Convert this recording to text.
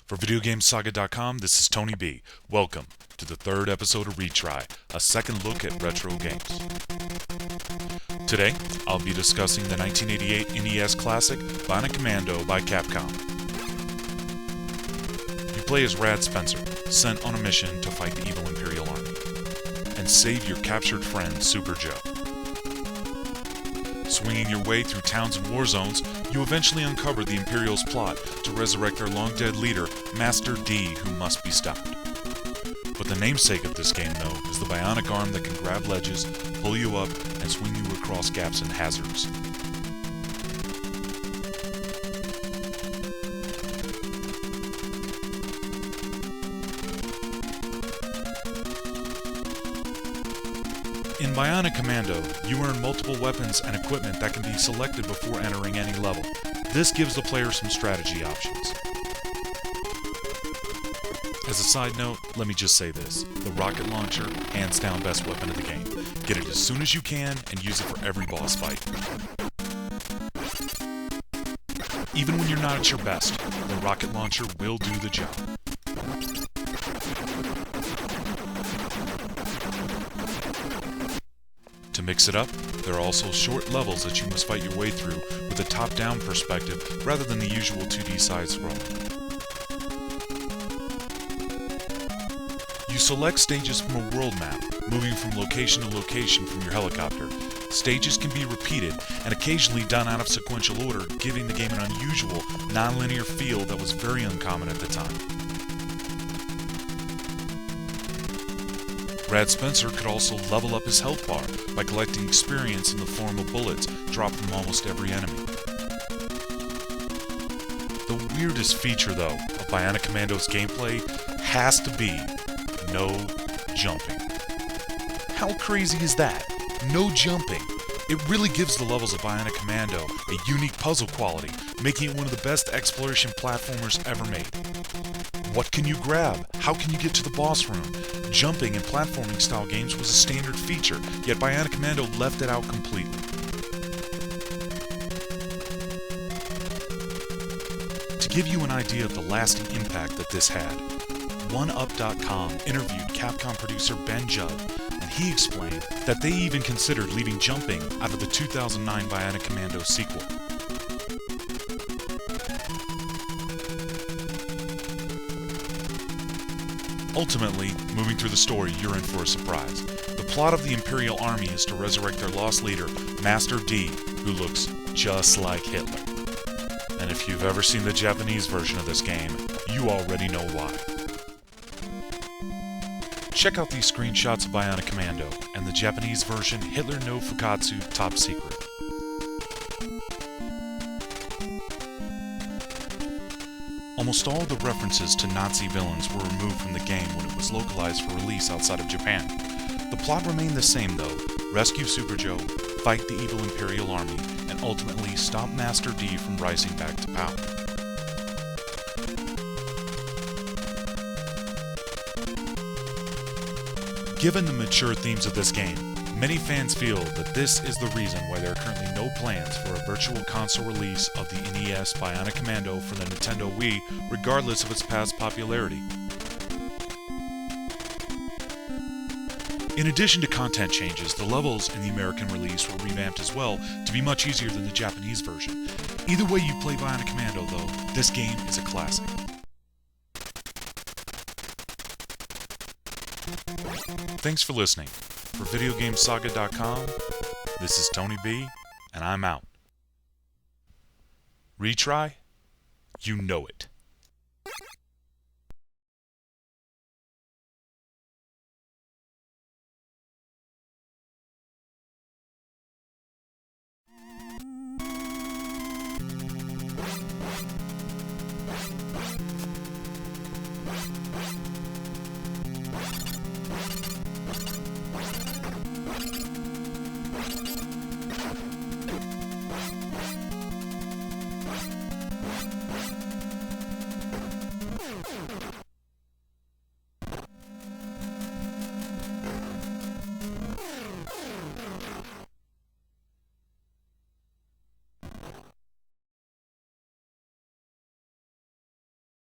For VideoGameSaga.com, this is Tony B. Welcome to the third episode of Retry, a second look at retro games. Today, I'll be discussing the 1988 NES classic, Bionic Commando by Capcom. You play as Rad Spencer, sent on a mission to fight the evil Imperial Army, and save your captured friend, Super Joe. Swinging your way through towns and war zones, you eventually uncover the Imperial's plot to resurrect their long-dead leader, Master D, who must be stopped. But the namesake of this game, though, is the bionic arm that can grab ledges, pull you up, and swing you across gaps and hazards. In Bionic Commando, you earn multiple weapons and equipment that can be selected before entering any level. This gives the player some strategy options. As a side note, let me just say this. The rocket launcher, hands down best weapon of the game. Get it as soon as you can and use it for every boss fight. Even when you're not at your best, the rocket launcher will do the job. To mix it up, there are also short levels that you must fight your way through with a top-down perspective rather than the usual 2D side-scroll. You select stages from a world map, moving from location to location from your helicopter. Stages can be repeated and occasionally done out of sequential order, giving the game an unusual, non-linear feel that was very uncommon at the time. Rad Spencer could also level up his health bar by collecting experience in the form of bullets dropped from almost every enemy. The weirdest feature, though, of Bionic Commando's gameplay has to be no jumping. How crazy is that? No jumping. It really gives the levels of Bionic Commando a unique puzzle quality, making it one of the best exploration platformers ever made. What can you grab? How can you get to the boss room? Jumping in platforming style games was a standard feature, yet Bionic Commando left it out completely. To give you an idea of the lasting impact that this had, OneUp.com interviewed Capcom producer Ben Judd, and he explained that they even considered leaving jumping out of the 2009 Bionic Commando sequel. Ultimately, moving through the story, you're in for a surprise. The plot of the Imperial Army is to resurrect their lost leader, Master D, who looks just like Hitler. And if you've ever seen the Japanese version of this game, you already know why. Check out these screenshots of Bionic Commando and the Japanese version Hitler no Fukatsu Top Secret. Almost all the references to Nazi villains were removed from the game when it was localized for release outside of Japan. The plot remained the same though: rescue Super Joe, fight the evil Imperial Army, and ultimately stop Master D from rising back to power. Given the mature themes of this game, many fans feel that this is the reason why there are currently no plans for a virtual console release of the NES Bionic Commando for the Nintendo Wii, regardless of its past popularity. In addition to content changes, the levels in the American release were revamped as well to be much easier than the Japanese version. Either way you play Bionic Commando though, this game is a classic. Thanks for listening. For VideoGameSaga.com, this is Tony B, and I'm out. Retry? You know it.